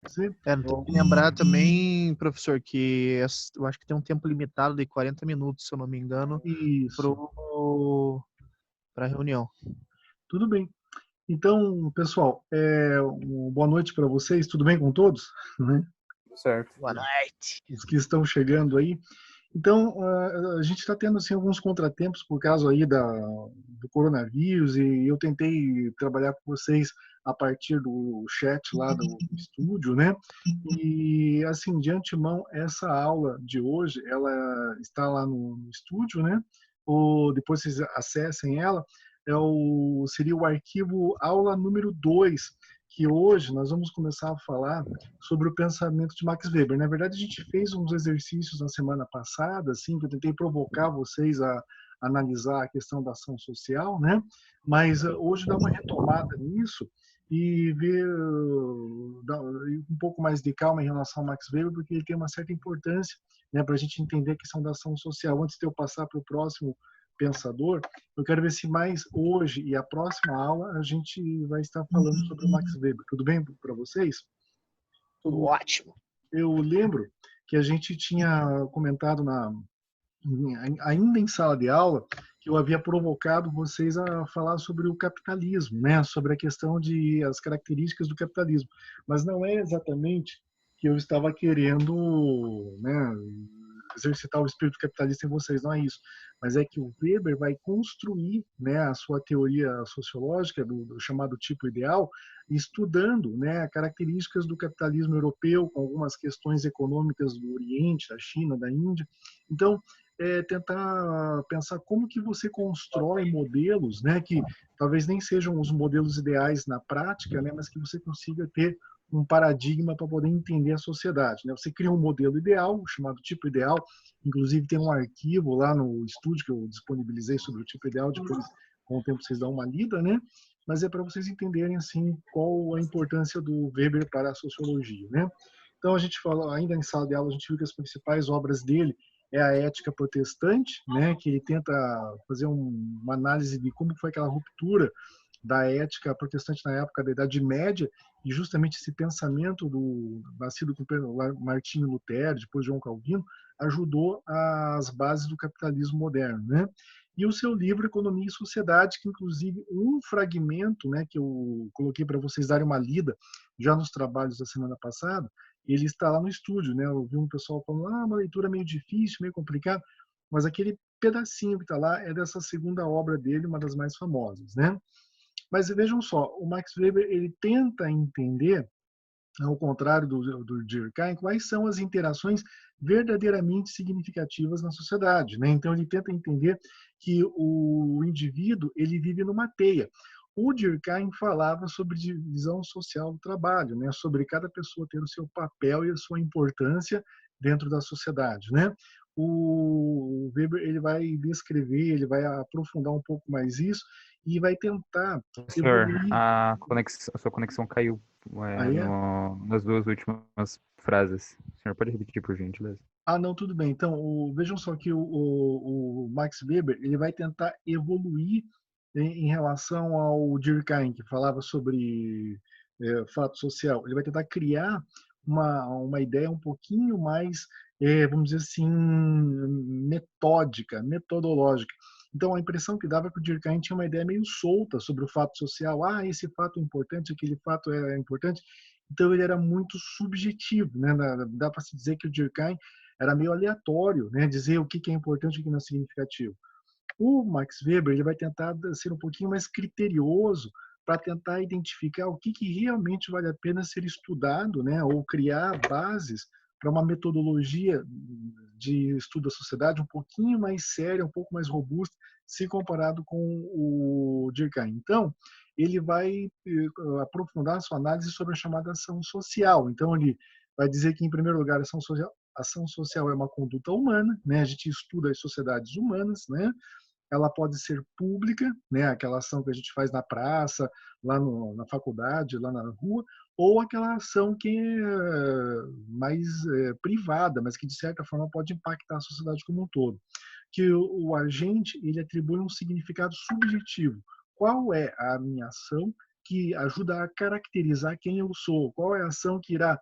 Sim. Tem que lembrar também, professor, que eu acho que tem um tempo limitado de 40 minutos, se eu não me engano, Isso. para a reunião. Tudo bem. Então, pessoal, boa noite para vocês. Tudo bem com todos? Né? Certo. Boa noite. Os que estão chegando aí. Então, a gente está tendo assim, alguns contratempos por causa aí do coronavírus e eu tentei trabalhar com vocês a partir do chat lá do estúdio, né? E, assim, de antemão, essa aula de hoje, ela está lá no estúdio, né? Ou depois vocês acessem ela, seria o arquivo aula número 2, que hoje nós vamos começar a falar sobre o pensamento de Max Weber. Na verdade, a gente fez uns exercícios na semana passada, assim, que eu tentei provocar vocês a analisar a questão da ação social, né? Mas hoje dá uma retomada nisso e ver um pouco mais de calma em relação ao Max Weber, porque ele tem uma certa importância, né, para a gente entender a questão da ação social. Antes de eu passar para o próximo pensador, eu quero ver se mais hoje e a próxima aula a gente vai estar falando sobre o Max Weber. Tudo bem para vocês? Tudo ótimo. Eu lembro que a gente tinha comentado ainda em sala de aula que eu havia provocado vocês a falar sobre o capitalismo, né? Sobre a questão de as características do capitalismo, mas não é exatamente que eu estava querendo, né, exercitar o espírito capitalista em vocês, não é isso. Mas é que o Weber vai construir, né, a sua teoria sociológica do chamado tipo ideal, estudando, né, características do capitalismo europeu, com algumas questões econômicas do Oriente, da China, da Índia. Então, tentar pensar como que você constrói modelos, né, que talvez nem sejam os modelos ideais na prática, né, mas que você consiga ter um paradigma para poder entender a sociedade, né? Você cria um modelo ideal, chamado tipo ideal, inclusive tem um arquivo lá no estúdio que eu disponibilizei sobre o tipo ideal, depois com o tempo vocês dão uma lida, né? Mas é para vocês entenderem assim qual a importância do Weber para a sociologia, né? Então a gente falou, ainda em sala de aula, a gente viu que as principais obras dele é a Ética Protestante, né, que ele tenta fazer uma análise de como foi aquela ruptura da ética protestante na época da Idade Média, e justamente esse pensamento nascido com Martinho Lutero, depois João Calvino, ajudou as bases do capitalismo moderno, né? E o seu livro Economia e Sociedade, que inclusive um fragmento, né, que eu coloquei para vocês darem uma lida já nos trabalhos da semana passada, ele está lá no estúdio, né? Eu vi um pessoal falando, uma leitura meio difícil, meio complicada, mas aquele pedacinho que está lá é dessa segunda obra dele, uma das mais famosas, né? Mas vejam só, o Max Weber ele tenta entender, ao contrário do Durkheim, quais são as interações verdadeiramente significativas na sociedade, né? Então ele tenta entender que o indivíduo ele vive numa teia. O Durkheim falava sobre divisão social do trabalho, né? Sobre cada pessoa ter o seu papel e a sua importância dentro da sociedade, né? O Weber ele vai descrever, ele vai aprofundar um pouco mais isso e vai tentar Senhor, evoluir. a sua conexão caiu Aí nas duas últimas frases. O senhor pode repetir, por gentileza? não, tudo bem. Então, vejam só que o Max Weber ele vai tentar evoluir em relação ao Durkheim, que falava sobre fato social. Ele vai tentar criar uma ideia um pouquinho mais, vamos dizer assim, metódica, metodológica. Então, a impressão que dava é que o Durkheim tinha uma ideia meio solta sobre o fato social. Esse fato é importante, aquele fato é importante. Então, ele era muito subjetivo, né? Dá para se dizer que o Durkheim era meio aleatório, né? Dizer o que é importante e o que não é significativo. O Max Weber ele vai tentar ser um pouquinho mais criterioso para tentar identificar o que realmente vale a pena ser estudado, né? Ou criar bases para uma metodologia de estudo da sociedade um pouquinho mais séria, um pouco mais robusta, se comparado com o Durkheim. Então, ele vai aprofundar a sua análise sobre a chamada ação social. Então, ele vai dizer que, em primeiro lugar, a ação social é uma conduta humana, né? A gente estuda as sociedades humanas, né? Ela pode ser pública, né? Aquela ação que a gente faz na praça, lá na faculdade, lá na rua, ou aquela ação que é mais privada, mas que de certa forma pode impactar a sociedade como um todo. Que o agente ele atribui um significado subjetivo. Qual é a minha ação que ajuda a caracterizar quem eu sou, qual é a ação que irá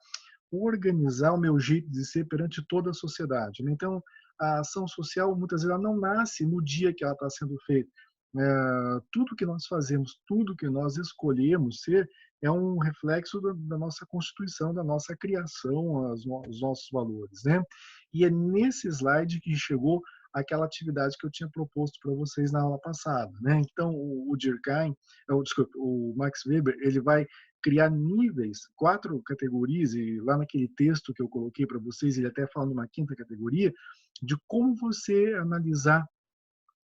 organizar o meu jeito de ser perante toda a sociedade, né? Então, a ação social, muitas vezes, ela não nasce no dia que ela está sendo feita. Tudo que nós fazemos, tudo que nós escolhemos ser, é um reflexo da nossa constituição, da nossa criação, os nossos valores, né? E é nesse slide que chegou aquela atividade que eu tinha proposto para vocês na aula passada, né? Então, o Durkheim, desculpa, o Max Weber, ele vai criar níveis, 4 categorias, e lá naquele texto que eu coloquei para vocês, ele até fala numa 5ª categoria, de como você analisar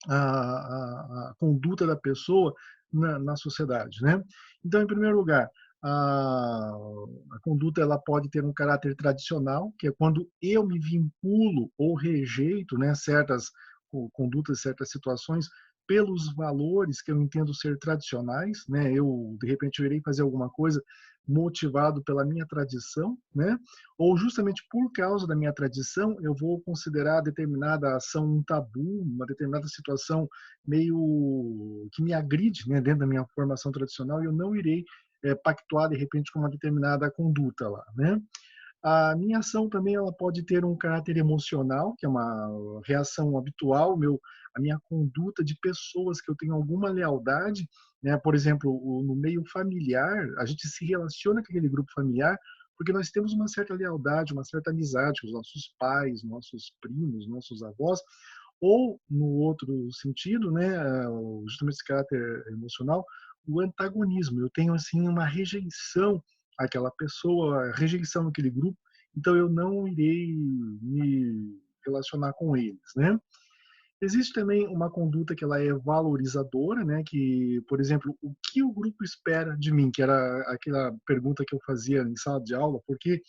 a conduta da pessoa na sociedade, né? Então, em primeiro lugar, a conduta ela pode ter um caráter tradicional, que é quando eu me vinculo ou rejeito, né, certas condutas, certas situações pelos valores que eu entendo ser tradicionais, né? De repente eu irei fazer alguma coisa motivado pela minha tradição, né? Ou justamente por causa da minha tradição, eu vou considerar determinada ação um tabu, uma determinada situação meio que me agride, né, dentro da minha formação tradicional, e eu não irei pactuar de repente com uma determinada conduta lá, né? A minha ação também ela pode ter um caráter emocional, que é uma reação habitual, a minha conduta de pessoas que eu tenho alguma lealdade, né? Por exemplo, no meio familiar, a gente se relaciona com aquele grupo familiar porque nós temos uma certa lealdade, uma certa amizade com os nossos pais, nossos primos, nossos avós, ou no outro sentido, né, justamente esse caráter emocional, o antagonismo. Eu tenho assim uma rejeição àquela pessoa, rejeição àquele grupo, então eu não irei me relacionar com eles, né? Existe também uma conduta que ela é valorizadora, né? Que, por exemplo, o que o grupo espera de mim, que era aquela pergunta que eu fazia em sala de aula, por que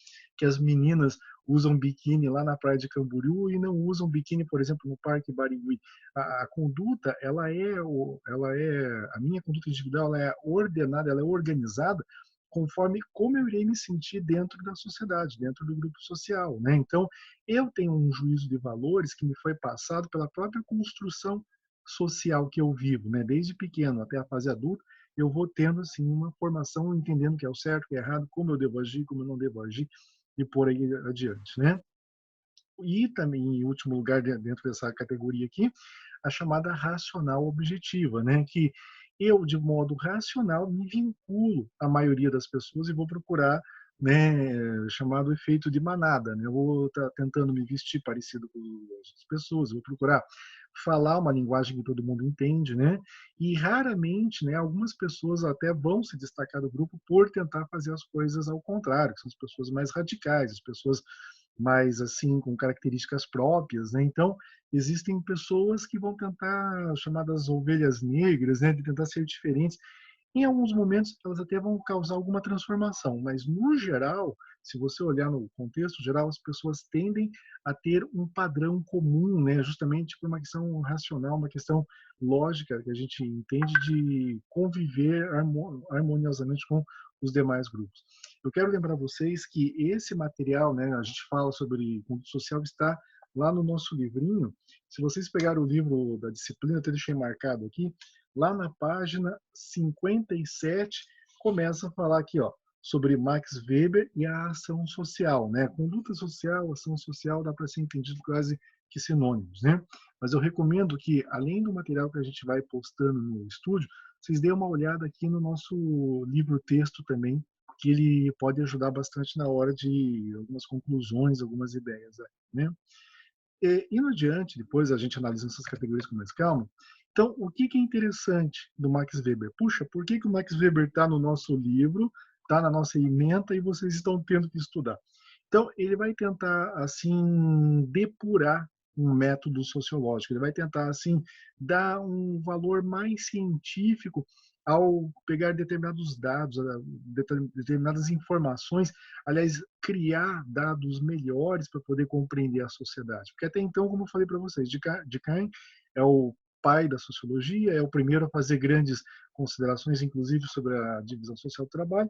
as meninas usam biquíni lá na praia de Camboriú e não usam biquíni, por exemplo, no Parque Barigui? A conduta, a minha conduta individual, ela é ordenada, ela é organizada conforme como eu irei me sentir dentro da sociedade, dentro do grupo social, né? Então, eu tenho um juízo de valores que me foi passado pela própria construção social que eu vivo, né? Desde pequeno até a fase adulta, eu vou tendo assim uma formação entendendo o que é o certo, o que é errado, como eu devo agir, como eu não devo agir e por aí adiante, né? E também, em último lugar, dentro dessa categoria aqui, a chamada racional objetiva, né? Que eu, de modo racional, me vinculo à maioria das pessoas e vou procurar, né, chamado efeito de manada, né? Eu vou estar tentando me vestir parecido com as pessoas, vou procurar falar uma linguagem que todo mundo entende, né? E raramente, né, algumas pessoas até vão se destacar do grupo por tentar fazer as coisas ao contrário, que são as pessoas mais radicais, as pessoas mais assim com características próprias, né? Então existem pessoas que vão tentar chamadas ovelhas negras, né? De tentar ser diferentes. Em alguns momentos elas até vão causar alguma transformação, mas no geral, se você olhar no contexto geral, as pessoas tendem a ter um padrão comum, né? Justamente por uma questão racional, uma questão lógica que a gente entende de conviver harmoniosamente com os demais grupos. Eu quero lembrar vocês que esse material, né, a gente fala sobre conduta social, está lá no nosso livrinho. Se vocês pegarem o livro da disciplina, eu até deixei marcado aqui, lá na página 57, começa a falar aqui, ó, sobre Max Weber e a ação social, né? Conduta social, ação social, dá para ser entendido quase que sinônimos, né? Mas eu recomendo que, além do material que a gente vai postando no estúdio, vocês deem uma olhada aqui no nosso livro-texto também, que ele pode ajudar bastante na hora de algumas conclusões, algumas ideias, né? Indo adiante, depois a gente analisa essas categorias com mais calma. Então, o que é interessante do Max Weber? Puxa, por que o Max Weber está no nosso livro, está na nossa ementa e vocês estão tendo que estudar? Então, ele vai tentar, assim, depurar um método sociológico, ele vai tentar, assim, dar um valor mais científico ao pegar determinados dados, determinadas informações, aliás, criar dados melhores para poder compreender a sociedade. Porque até então, como eu falei para vocês, Durkheim é o pai da sociologia, é o primeiro a fazer grandes considerações, inclusive sobre a divisão social do trabalho,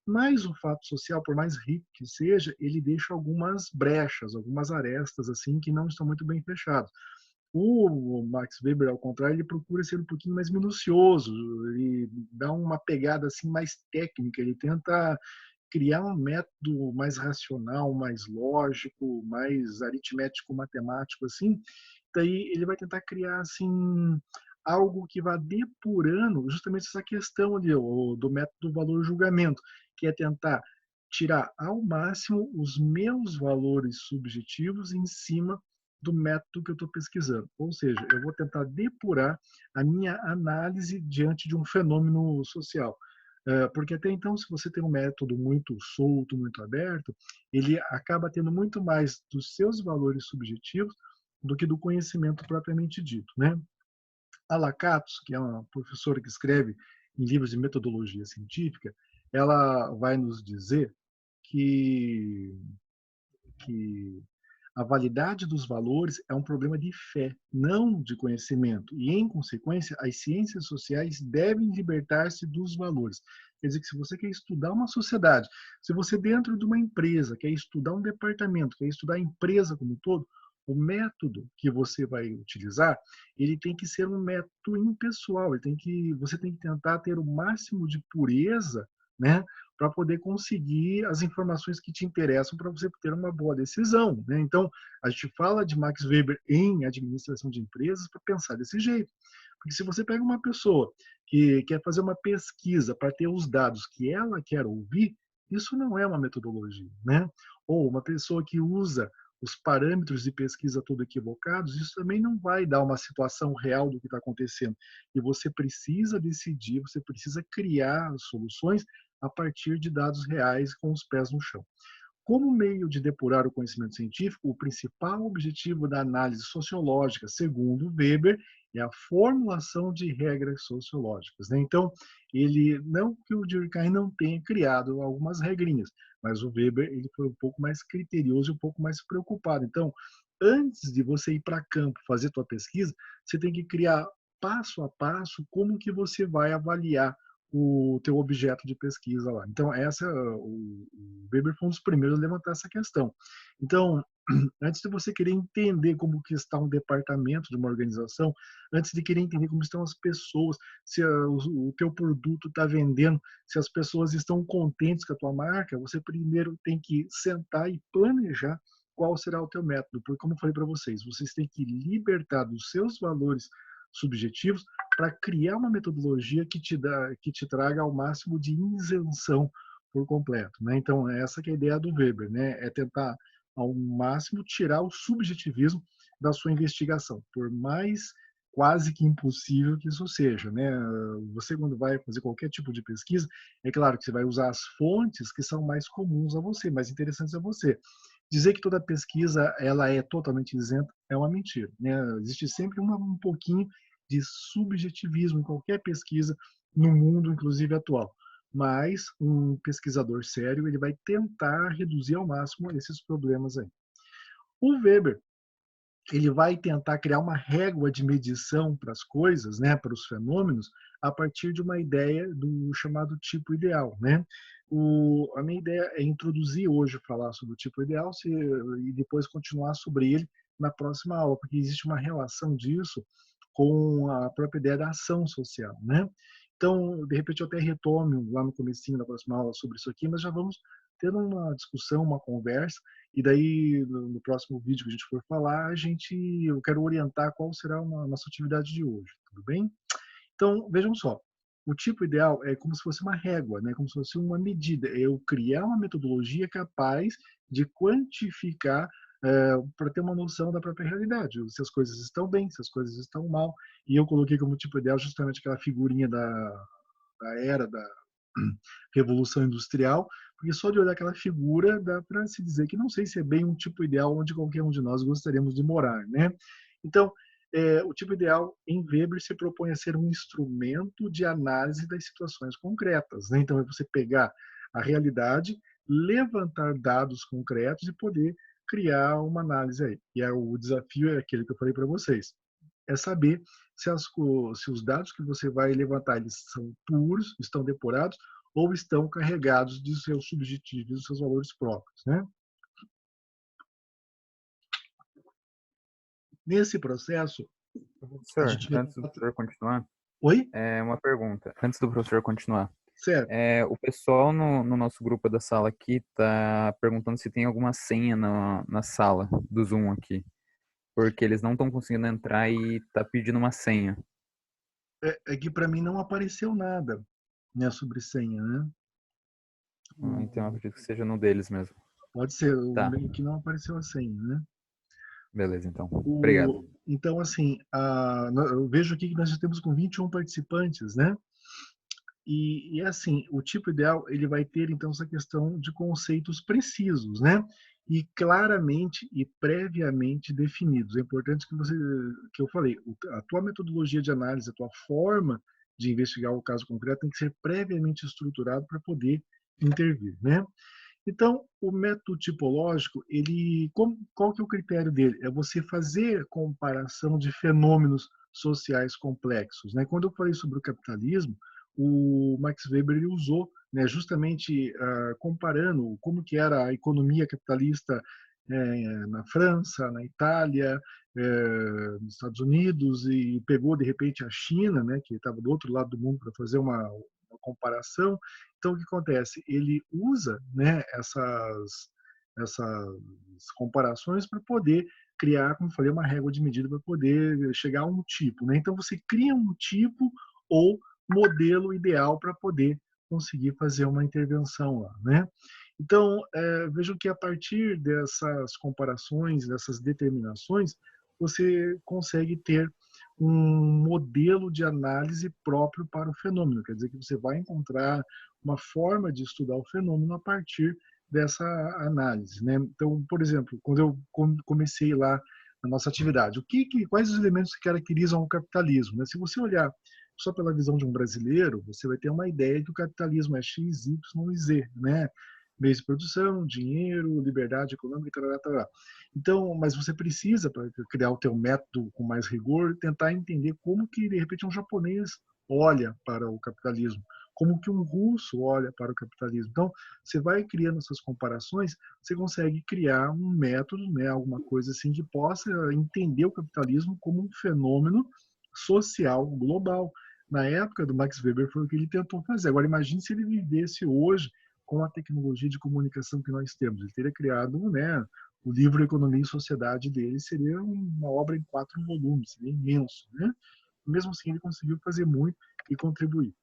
mas o fato social, por mais rico que seja, ele deixa algumas brechas, algumas arestas assim que não estão muito bem fechadas. O Max Weber, ao contrário, ele procura ser um pouquinho mais minucioso, ele dá uma pegada assim mais técnica, ele tenta criar um método mais racional, mais lógico, mais aritmético, matemático, assim. Daí ele vai tentar criar assim algo que vá depurando justamente essa questão ali, do método valor-julgamento, que é tentar tirar ao máximo os meus valores subjetivos em cima do método que eu estou pesquisando. Ou seja, eu vou tentar depurar a minha análise diante de um fenômeno social. Porque até então, se você tem um método muito solto, muito aberto, ele acaba tendo muito mais dos seus valores subjetivos do que do conhecimento propriamente dito, né? A Lakatos, que é uma professora que escreve em livros de metodologia científica, ela vai nos dizer que, que a validade dos valores é um problema de fé, não de conhecimento. E, em consequência, as ciências sociais devem libertar-se dos valores. Quer dizer que se você quer estudar uma sociedade, se você dentro de uma empresa quer estudar um departamento, quer estudar a empresa como um todo, o método que você vai utilizar, ele tem que ser um método impessoal, você tem que tentar ter o máximo de pureza, né, para poder conseguir as informações que te interessam para você ter uma boa decisão, né? Então, a gente fala de Max Weber em administração de empresas para pensar desse jeito. Porque se você pega uma pessoa que quer fazer uma pesquisa para ter os dados que ela quer ouvir, isso não é uma metodologia, né? Ou uma pessoa que usa os parâmetros de pesquisa todo equivocados, isso também não vai dar uma situação real do que está acontecendo. E você precisa decidir, você precisa criar soluções a partir de dados reais com os pés no chão. Como meio de depurar o conhecimento científico, o principal objetivo da análise sociológica, segundo Weber, é a formulação de regras sociológicas, né? Então, ele não que o Durkheim não tenha criado algumas regrinhas, mas o Weber ele foi um pouco mais criterioso e um pouco mais preocupado. Então, antes de você ir para campo fazer tua pesquisa, você tem que criar passo a passo como que você vai avaliar o teu objeto de pesquisa lá. Então, o Weber foi um dos primeiros a levantar essa questão. Então, antes de você querer entender como que está um departamento de uma organização, antes de querer entender como estão as pessoas, se o teu produto está vendendo, se as pessoas estão contentes com a tua marca, você primeiro tem que sentar e planejar qual será o teu método. Porque, como eu falei para vocês têm que libertar dos seus valores subjetivos para criar uma metodologia que te traga ao máximo de isenção por completo, né? Então essa que é a ideia do Weber, né? É tentar ao máximo tirar o subjetivismo da sua investigação, por mais quase que impossível que isso seja, né? Você quando vai fazer qualquer tipo de pesquisa, é claro que você vai usar as fontes que são mais comuns a você, mais interessantes a você. Dizer que toda pesquisa ela é totalmente isenta é uma mentira, né? Existe sempre um pouquinho de subjetivismo em qualquer pesquisa no mundo, inclusive atual. Mas um pesquisador sério ele vai tentar reduzir ao máximo esses problemas aí. O Weber ele vai tentar criar uma régua de medição para as coisas, né, para os fenômenos, a partir de uma ideia do chamado tipo ideal, né? A minha ideia é introduzir hoje, falar sobre o tipo ideal e depois continuar sobre ele na próxima aula, porque existe uma relação disso com a própria ideia da ação social, né? Então, de repente, eu até retome lá no comecinho da próxima aula sobre isso aqui, mas já vamos ter uma discussão, uma conversa, e daí, no próximo vídeo que a gente for falar, eu quero orientar qual será a nossa atividade de hoje, tudo bem? Então, vejam só, o tipo ideal é como se fosse uma régua, né? Como se fosse uma medida. É eu criar uma metodologia capaz de quantificar para ter uma noção da própria realidade, se as coisas estão bem, se as coisas estão mal. E eu coloquei como tipo ideal justamente aquela figurinha da era da Revolução Industrial, porque só de olhar aquela figura dá para se dizer que não sei se é bem um tipo ideal onde qualquer um de nós gostaríamos de morar, né? Então, o tipo ideal em Weber se propõe a ser um instrumento de análise das situações concretas, né? Então, é você pegar a realidade, levantar dados concretos e poder criar uma análise aí. E o desafio é aquele que eu falei para vocês, é saber se os dados que você vai levantar eles são puros, estão depurados ou estão carregados de seus subjetivos, dos seus valores próprios, né? Nesse processo, a Professor, gente vai... antes do professor continuar, Oi? uma pergunta. Antes do professor continuar, Certo. o pessoal no nosso grupo da sala aqui tá perguntando se tem alguma senha na sala do Zoom aqui, porque eles não estão conseguindo entrar e tá pedindo uma senha. É que para mim não apareceu nada, né, sobre senha, né? Então eu acredito que seja no deles mesmo. Pode ser, o Tá, meio que não apareceu a senha, né? beleza então. Obrigado. Então, assim, eu vejo aqui que nós já temos com 21 participantes, né? E assim, o tipo ideal, ele vai ter, então, essa questão de conceitos precisos, né? E claramente e previamente definidos. É importante que eu falei, a tua metodologia de análise, a tua forma de investigar o caso concreto tem que ser previamente estruturado para poder intervir, né? Então, o método tipológico, qual que é o critério dele? É você fazer comparação de fenômenos sociais complexos, né? Quando eu falei sobre o capitalismo, o Max Weber ele usou, né, justamente comparando como que era a economia capitalista na França, na Itália, nos Estados Unidos, e pegou de repente a China, né, que estava do outro lado do mundo, para fazer uma comparação. Então, o que acontece? Ele usa, né, essas comparações para poder criar, como eu falei, uma régua de medida para poder chegar a um tipo, né? Então, você cria um tipo ou modelo ideal para poder conseguir fazer uma intervenção lá, né? Então, vejam que a partir dessas comparações, dessas determinações, você consegue ter um modelo de análise próprio para o fenômeno. Quer dizer que você vai encontrar uma forma de estudar o fenômeno a partir dessa análise, né? Então, por exemplo, quando eu comecei lá a nossa atividade, quais os elementos que caracterizam o capitalismo, né? Se você olhar só pela visão de um brasileiro, você vai ter uma ideia de que o capitalismo é X, Y e Z, né? Meios de produção, dinheiro, liberdade econômica, tarará, tarará. Então, mas você precisa, para criar o teu método com mais rigor, tentar entender como que, de repente, um japonês olha para o capitalismo, como que um russo olha para o capitalismo. Então, você vai criando essas comparações, você consegue criar um método, né, alguma coisa assim que possa entender o capitalismo como um fenômeno social global. Na época do Max Weber foi o que ele tentou fazer. Agora, imagine se ele vivesse hoje com a tecnologia de comunicação que nós temos. Ele teria criado, né, o livro Economia e Sociedade dele seria uma obra em 4 volumes, seria imenso, né? Mesmo assim, ele conseguiu fazer muito e contribuir.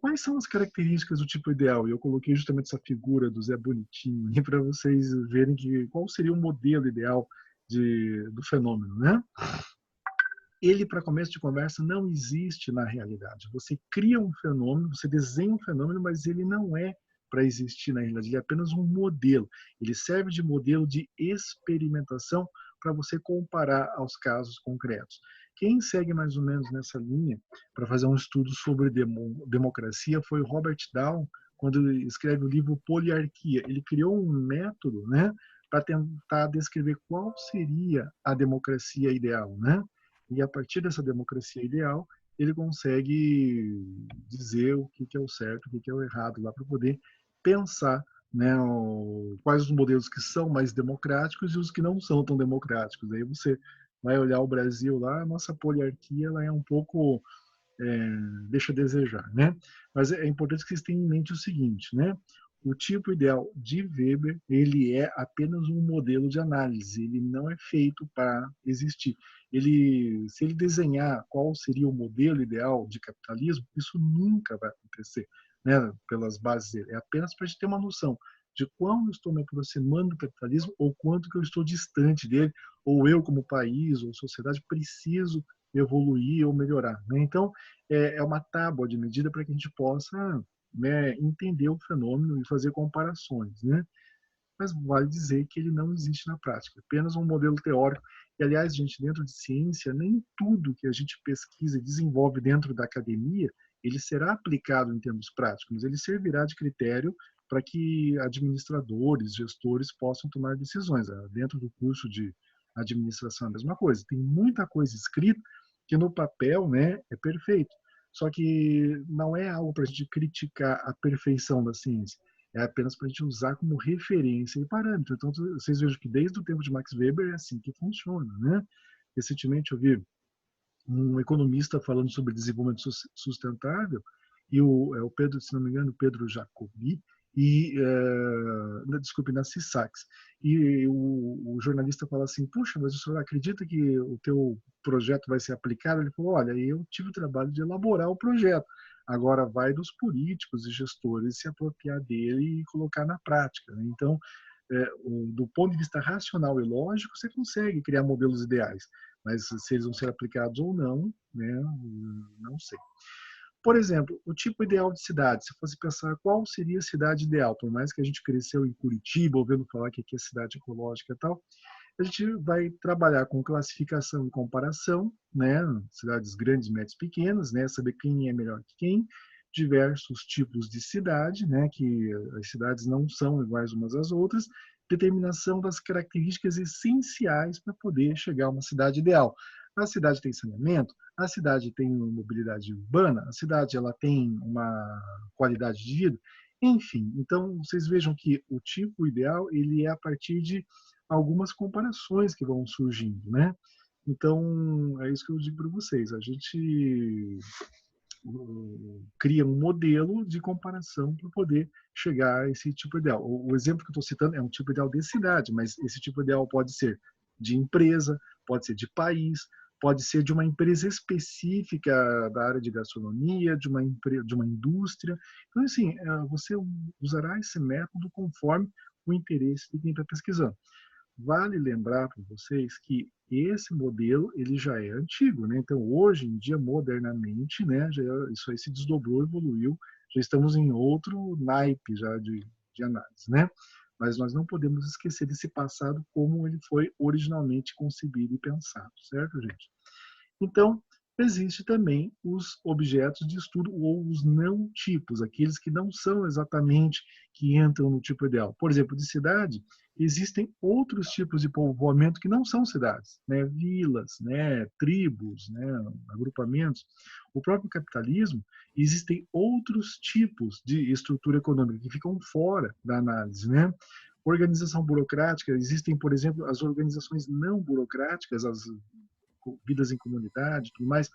Quais são as características do tipo ideal? E eu coloquei justamente essa figura do Zé Bonitinho para vocês verem qual seria o modelo ideal do fenômeno, né? Ele, para começo de conversa, não existe na realidade. Você cria um fenômeno, você desenha um fenômeno, mas ele não é para existir na realidade, ele é apenas um modelo. Ele serve de modelo de experimentação para você comparar aos casos concretos. Quem segue mais ou menos nessa linha para fazer um estudo sobre democracia foi o Robert Down, quando ele escreve o livro Poliarquia. Ele criou um método, né, para tentar descrever qual seria a democracia ideal, né? E a partir dessa democracia ideal, ele consegue dizer o que é o certo, o que é o errado lá para poder pensar, né, quais os modelos que são mais democráticos e os que não são tão democráticos. Aí você vai olhar o Brasil lá, a nossa poliarquia ela é um pouco deixa a desejar, né? Mas é importante que vocês tenham em mente o seguinte, né? O tipo ideal de Weber, ele é apenas um modelo de análise, ele não é feito para existir. Se ele desenhar qual seria o modelo ideal de capitalismo, isso nunca vai acontecer, né? Pelas bases dele. É apenas para a gente ter uma noção de quão eu estou me aproximando do capitalismo ou quanto que eu estou distante dele, ou eu como país ou sociedade preciso evoluir ou melhorar, né? Então, é uma tábua de medida para que a gente possa, né, entender o fenômeno e fazer comparações, né? Mas vale dizer que ele não existe na prática, apenas um modelo teórico. E, aliás, gente, dentro de ciência, nem tudo que a gente pesquisa e desenvolve dentro da academia, ele será aplicado em termos práticos, mas ele servirá de critério para que administradores, gestores possam tomar decisões. Dentro do curso de administração, a mesma coisa. Tem muita coisa escrita que no papel, né, é perfeito. Só que não é algo para a gente criticar a perfeição da ciência, é apenas para a gente usar como referência e parâmetro. Então, vocês vejam que desde o tempo de Max Weber é assim que funciona, né? Recentemente eu vi um economista falando sobre desenvolvimento sustentável, e o Pedro, se não me engano, Pedro Jacobi, e, desculpe, Narcis Sachs. E o jornalista fala assim, puxa, mas o senhor acredita que o teu projeto vai ser aplicado? Ele falou, olha, eu tive o trabalho de elaborar o projeto, agora vai dos políticos e gestores se apropriar dele e colocar na prática, né? Então, do ponto de vista racional e lógico, você consegue criar modelos ideais, mas se eles vão ser aplicados ou não, né, não sei. Por exemplo, o tipo ideal de cidade, se fosse pensar qual seria a cidade ideal, por mais que a gente cresceu em Curitiba, ouvindo falar que aqui é cidade ecológica e tal, a gente vai trabalhar com classificação e comparação, né, cidades grandes, médias, pequenas, né, saber quem é melhor que quem, diversos tipos de cidade, né, que as cidades não são iguais umas às outras, determinação das características essenciais para poder chegar a uma cidade ideal. A cidade tem saneamento, a cidade tem mobilidade urbana, a cidade ela tem uma qualidade de vida, enfim. Então, vocês vejam que o tipo ideal ele é a partir de algumas comparações que vão surgindo, né? Então, é isso que eu digo para vocês. A gente cria um modelo de comparação para poder chegar a esse tipo ideal. O exemplo que eu estou citando é um tipo ideal de cidade, mas esse tipo ideal pode ser de empresa, pode ser de país, pode ser de uma empresa específica da área de gastronomia, de uma indústria. Então, assim, você usará esse método conforme o interesse de quem está pesquisando. Vale lembrar para vocês que esse modelo ele já é antigo, né? Então hoje em dia modernamente, né, isso aí se desdobrou, evoluiu, já estamos em outro naipe já de análise, né? Mas nós não podemos esquecer desse passado como ele foi originalmente concebido e pensado, certo, gente? Então, existe também os objetos de estudo ou os não tipos, aqueles que não são exatamente que entram no tipo ideal. Por exemplo, de cidade, existem outros tipos de povoamento que não são cidades, né? Vilas, né? Tribos, né? Agrupamentos. O próprio capitalismo, existem outros tipos de estrutura econômica que ficam fora da análise, né? Organização burocrática, existem, por exemplo, as organizações não burocráticas, as vidas em comunidade, tudo mais.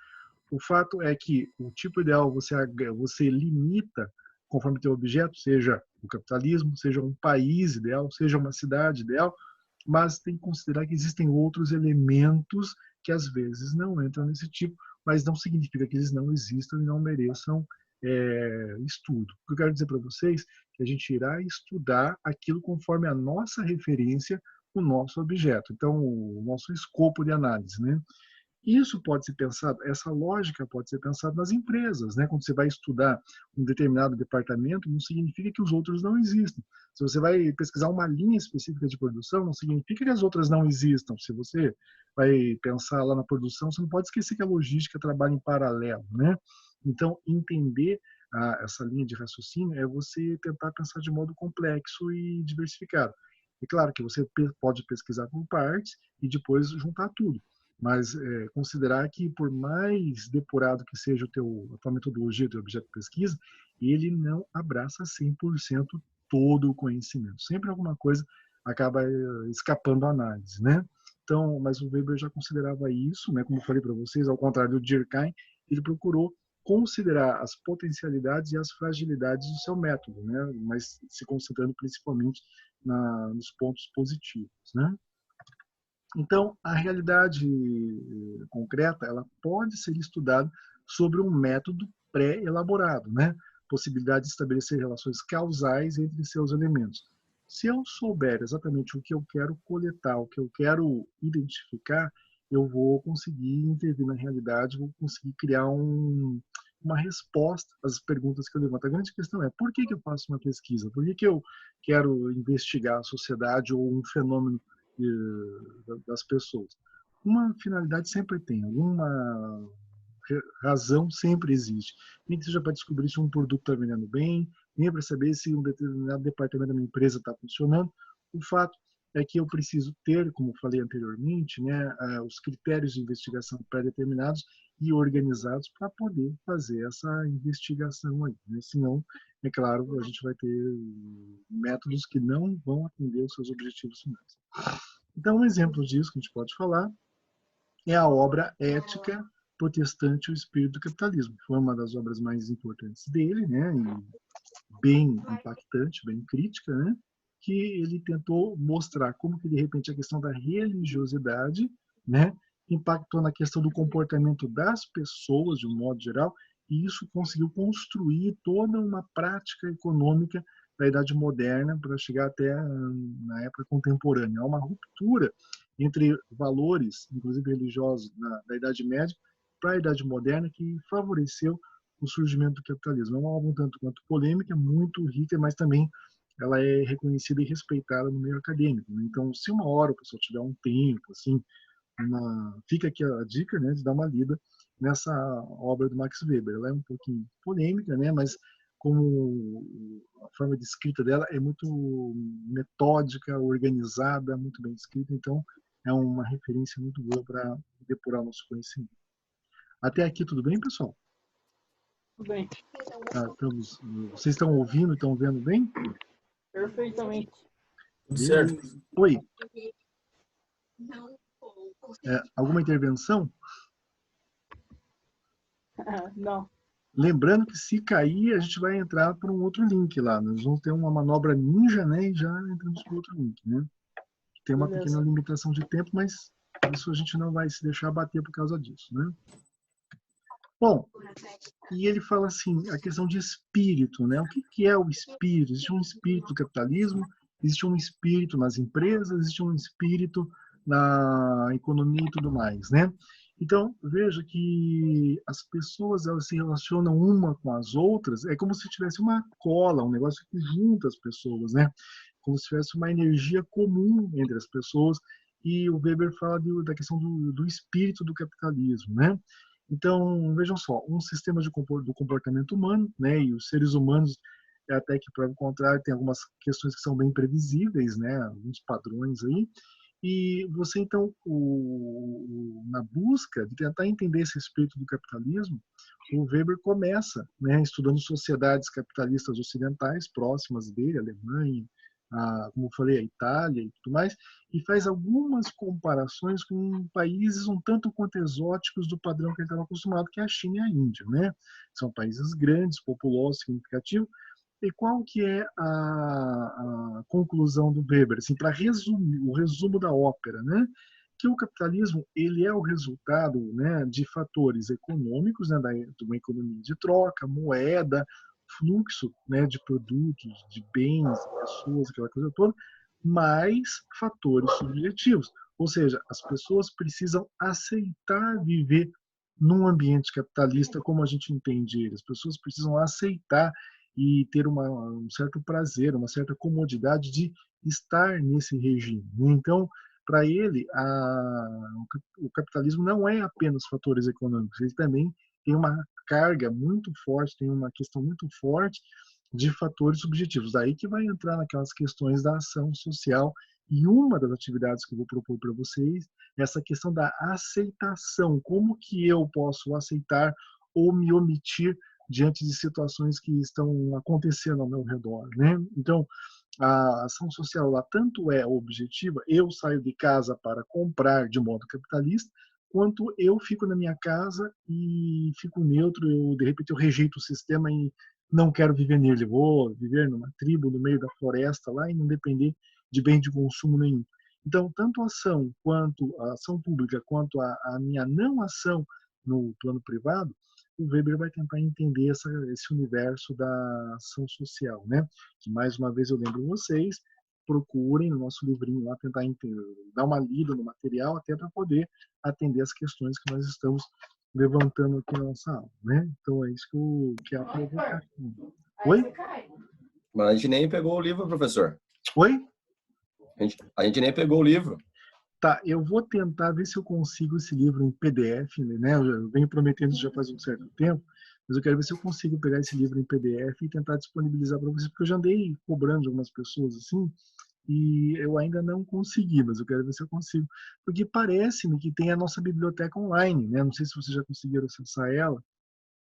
O fato é que o tipo ideal você limita conforme teu objeto, seja o capitalismo, seja um país ideal, seja uma cidade ideal, mas tem que considerar que existem outros elementos que às vezes não entram nesse tipo, mas não significa que eles não existam e não mereçam estudo. O que eu quero dizer para vocês é que a gente irá estudar aquilo conforme a nossa referência, o nosso objeto, então o nosso escopo de análise, né? Isso pode ser pensado, essa lógica pode ser pensada nas empresas, né? Quando você vai estudar um determinado departamento, não significa que os outros não existam. Se você vai pesquisar uma linha específica de produção, não significa que as outras não existam. Se você vai pensar lá na produção, você não pode esquecer que a logística trabalha em paralelo, né? Então, entender essa linha de raciocínio é você tentar pensar de modo complexo e diversificado. É claro que você pode pesquisar por partes e depois juntar tudo, mas considerar que por mais depurado que seja a tua metodologia, o teu objeto de pesquisa, ele não abraça 100% todo o conhecimento. Sempre alguma coisa acaba escapando à análise, né? Então, mas o Weber já considerava isso, né? Como eu falei para vocês, ao contrário do Durkheim, ele procurou considerar as potencialidades e as fragilidades do seu método, né? Mas se concentrando principalmente nos pontos positivos, né? Então, a realidade concreta, ela pode ser estudada sobre um método pré-elaborado, né? Possibilidade de estabelecer relações causais entre seus elementos. Se eu souber exatamente o que eu quero coletar, o que eu quero identificar, eu vou conseguir intervir na realidade, vou conseguir criar uma resposta às perguntas que eu levanto. A grande questão é, por que eu faço uma pesquisa? Por que eu quero investigar a sociedade ou um fenômeno das pessoas? Uma finalidade sempre tem, alguma razão sempre existe. Nem que seja para descobrir se um produto está vendendo bem, nem para saber se um determinado departamento da minha empresa está funcionando. O fato é que eu preciso ter, como falei anteriormente, né, os critérios de investigação pré-determinados e organizados para poder fazer essa investigação aí, né? Senão, é claro, a gente vai ter métodos que não vão atender os seus objetivos finais. Então, um exemplo disso que a gente pode falar é a obra Ética Protestante e o Espírito do Capitalismo. Foi uma das obras mais importantes dele, né? E bem impactante, bem crítica, né? Que ele tentou mostrar como que, de repente, a questão da religiosidade, né, impactou na questão do comportamento das pessoas, de um modo geral, e isso conseguiu construir toda uma prática econômica da Idade Moderna para chegar até na época contemporânea. Há uma ruptura entre valores, inclusive religiosos, da Idade Média para a Idade Moderna, que favoreceu o surgimento do capitalismo. É uma obra um tanto quanto polêmica, muito rica, mas também ela é reconhecida e respeitada no meio acadêmico. Então, se uma hora o pessoal tiver um tempo, assim, fica aqui a dica, né, de dar uma lida nessa obra do Max Weber. Ela é um pouquinho polêmica, né, mas como a forma de escrita dela é muito metódica, organizada, muito bem escrita, então é uma referência muito boa para depurar o nosso conhecimento. Até aqui tudo bem, pessoal? Tudo bem. Vocês estão ouvindo, estão vendo bem? Perfeitamente. Tudo certo. Oi. Alguma intervenção? Não. Lembrando que se cair, a gente vai entrar para um outro link lá. Nós vamos ter uma manobra ninja, né? E já entramos para outro link, né? Tem uma pequena limitação de tempo, mas isso a gente não vai se deixar bater por causa disso, né? Bom, e ele fala assim, a questão de espírito, né? O que é o espírito? Existe um espírito do capitalismo, existe um espírito nas empresas, existe um espírito na economia e tudo mais, né? Então, veja que as pessoas, elas se relacionam uma com as outras, é como se tivesse uma cola, um negócio que junta as pessoas, né? Como se tivesse uma energia comum entre as pessoas, e o Weber fala da questão do espírito do capitalismo, né? Então, vejam só, um sistema do comportamento humano, né, e os seres humanos, até que prova o contrário, tem algumas questões que são bem previsíveis, né, alguns padrões aí, e você, então, na busca de tentar entender esse espírito do capitalismo, o Weber começa, né, estudando sociedades capitalistas ocidentais próximas dele, a Alemanha, como eu falei, a Itália e tudo mais, e faz algumas comparações com países um tanto quanto exóticos do padrão que ele estava acostumado, que é a China e a Índia, né? São países grandes, populosos, significativos. E qual que é a conclusão do Weber? Assim, para resumir, o resumo da ópera, né? Que o capitalismo ele é o resultado, né, de fatores econômicos, né, de uma economia de troca, moeda, fluxo, né, de produtos, de bens, de pessoas, aquela coisa toda, mais fatores subjetivos. Ou seja, as pessoas precisam aceitar viver num ambiente capitalista como a gente entende ele. As pessoas precisam aceitar e ter um certo prazer, uma certa comodidade de estar nesse regime. Então, para ele, o capitalismo não é apenas fatores econômicos, ele também tem uma carga muito forte, tem uma questão muito forte de fatores subjetivos. Daí que vai entrar naquelas questões da ação social, e uma das atividades que eu vou propor para vocês é essa questão da aceitação. Como que eu posso aceitar ou me omitir diante de situações que estão acontecendo ao meu redor, né? Então, a ação social lá tanto é objetiva, eu saio de casa para comprar de modo capitalista, quanto eu fico na minha casa e fico neutro, de repente eu rejeito o sistema e não quero viver nele, vou viver numa tribo no meio da floresta lá e não depender de bem de consumo nenhum. Então, tanto a ação quanto a ação pública, quanto a minha não ação no plano privado, o Weber vai tentar entender esse universo da ação social, né? Que, mais uma vez, eu lembro vocês, procurem no nosso livrinho lá, tentar dar uma lida no material, até para poder atender as questões que nós estamos levantando aqui na nossa aula, né? Então, é isso que é a provocação. Oi? Mas a gente nem pegou o livro, professor. Oi? A gente nem pegou o livro. Tá, eu vou tentar ver se eu consigo esse livro em PDF, né? Eu venho prometendo isso já faz um certo tempo, mas eu quero ver se eu consigo pegar esse livro em PDF e tentar disponibilizar para vocês, porque eu já andei cobrando de algumas pessoas assim, e eu ainda não consegui, mas eu quero ver se eu consigo. Porque parece-me que tem a nossa biblioteca online, né? Não sei se vocês já conseguiram acessar ela,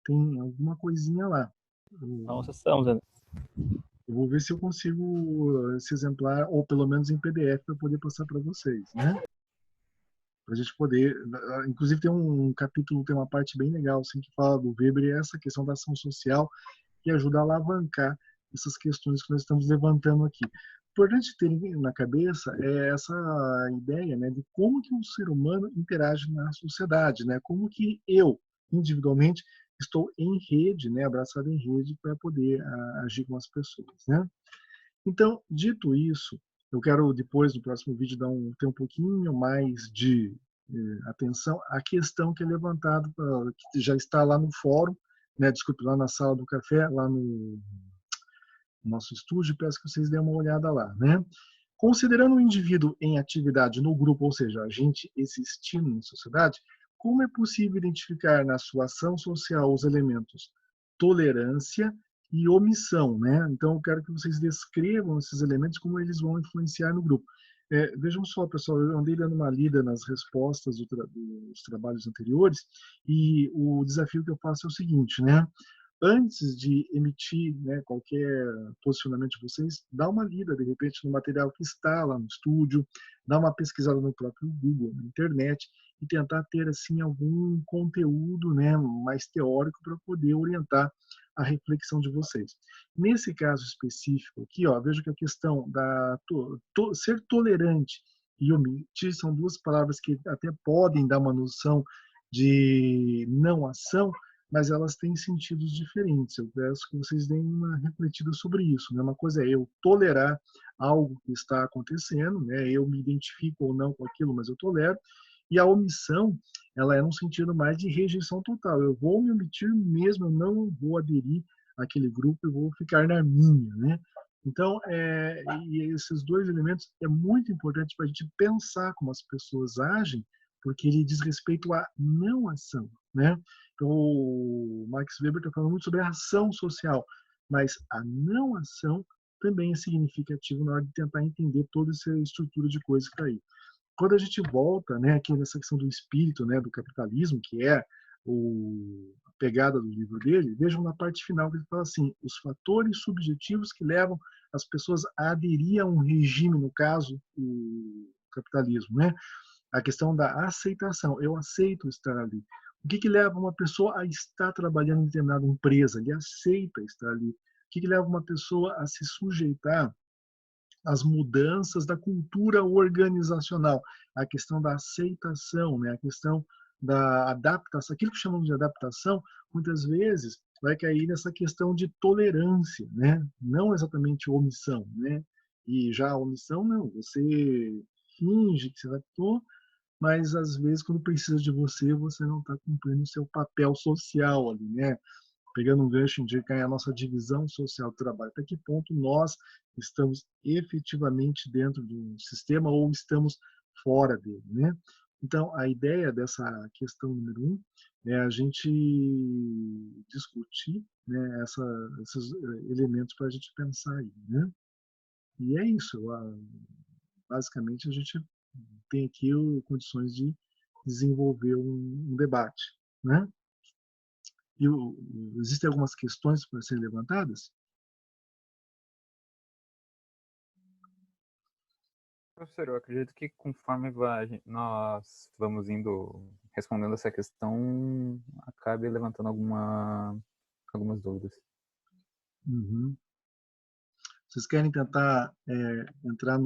tem alguma coisinha lá. Não acessamos ainda. Eu vou ver se eu consigo esse exemplar, ou pelo menos em PDF, para poder passar para vocês, né? para a gente poder, inclusive tem um capítulo, tem uma parte bem legal assim, que fala do Weber e essa questão da ação social que ajuda a alavancar essas questões que nós estamos levantando aqui. Importante ter na cabeça é essa ideia, né, de como que o ser humano interage na sociedade, né, como que eu, individualmente, estou em rede, né, abraçado em rede para poder agir com as pessoas, né. Então, dito isso, eu quero depois, no próximo vídeo, ter um pouquinho mais de atenção à questão que é levantada, que já está lá no fórum, né, desculpe, lá na sala do café, lá no nosso estúdio, peço que vocês deem uma olhada lá, né? Considerando o indivíduo em atividade no grupo, ou seja, a gente existindo na sociedade, como é possível identificar na sua ação social os elementos tolerância e omissão, né? Então, eu quero que vocês descrevam esses elementos, como eles vão influenciar no grupo. Vejam só, pessoal, eu andei dando uma lida nas respostas dos trabalhos anteriores e o desafio que eu faço é o seguinte, né? Antes de emitir, né, qualquer posicionamento de vocês, dá uma lida, de repente, no material que está lá no estúdio, dá uma pesquisada no próprio Google, na internet, e tentar ter assim algum conteúdo, né, mais teórico para poder orientar a reflexão de vocês. Nesse caso específico aqui, ó, vejo que a questão da ser tolerante e omitir são duas palavras que até podem dar uma noção de não ação, mas elas têm sentidos diferentes. Eu peço que vocês deem uma refletida sobre isso, né? Uma coisa é eu tolerar algo que está acontecendo, né? Eu me identifico ou não com aquilo, mas eu tolero. E a omissão, ela é num sentido mais de rejeição total. Eu vou me omitir mesmo, eu não vou aderir àquele grupo, eu vou ficar na minha, né? Então, e esses dois elementos é muito importante para a gente pensar como as pessoas agem, porque ele diz respeito à não ação, né? Então, o Max Weber está falando muito sobre a ação social, mas a não ação também é significativo na hora de tentar entender toda essa estrutura de coisas que está aí. Quando a gente volta, né, aqui nessa questão do espírito, né, do capitalismo, que é a pegada do livro dele, vejam na parte final que ele fala assim: os fatores subjetivos que levam as pessoas a aderir a um regime, no caso, o capitalismo, né? A questão da aceitação. Eu aceito estar ali. O que leva uma pessoa a estar trabalhando em determinada empresa? Ele aceita estar ali. O que leva uma pessoa a se sujeitar às mudanças da cultura organizacional? A questão da aceitação, né? A questão da adaptação. Aquilo que chamamos de adaptação, muitas vezes, vai cair nessa questão de tolerância, né? Não exatamente omissão, né? E já a omissão, não. Você finge que se adaptou, mas às vezes quando precisa de você, você não está cumprindo o seu papel social ali, né? Pegando um gancho de a nossa divisão social do trabalho, até que ponto nós estamos efetivamente dentro do sistema ou estamos fora dele, né? Então, a ideia dessa questão número 1 é a gente discutir, né, esses elementos para a gente pensar aí, né? E é isso. Basicamente, a gente tem aqui condições de desenvolver um debate, né? E existem algumas questões para serem levantadas? Professor, eu acredito que conforme nós vamos indo respondendo essa questão, acabe levantando algumas dúvidas. Uhum. Vocês querem tentar entrar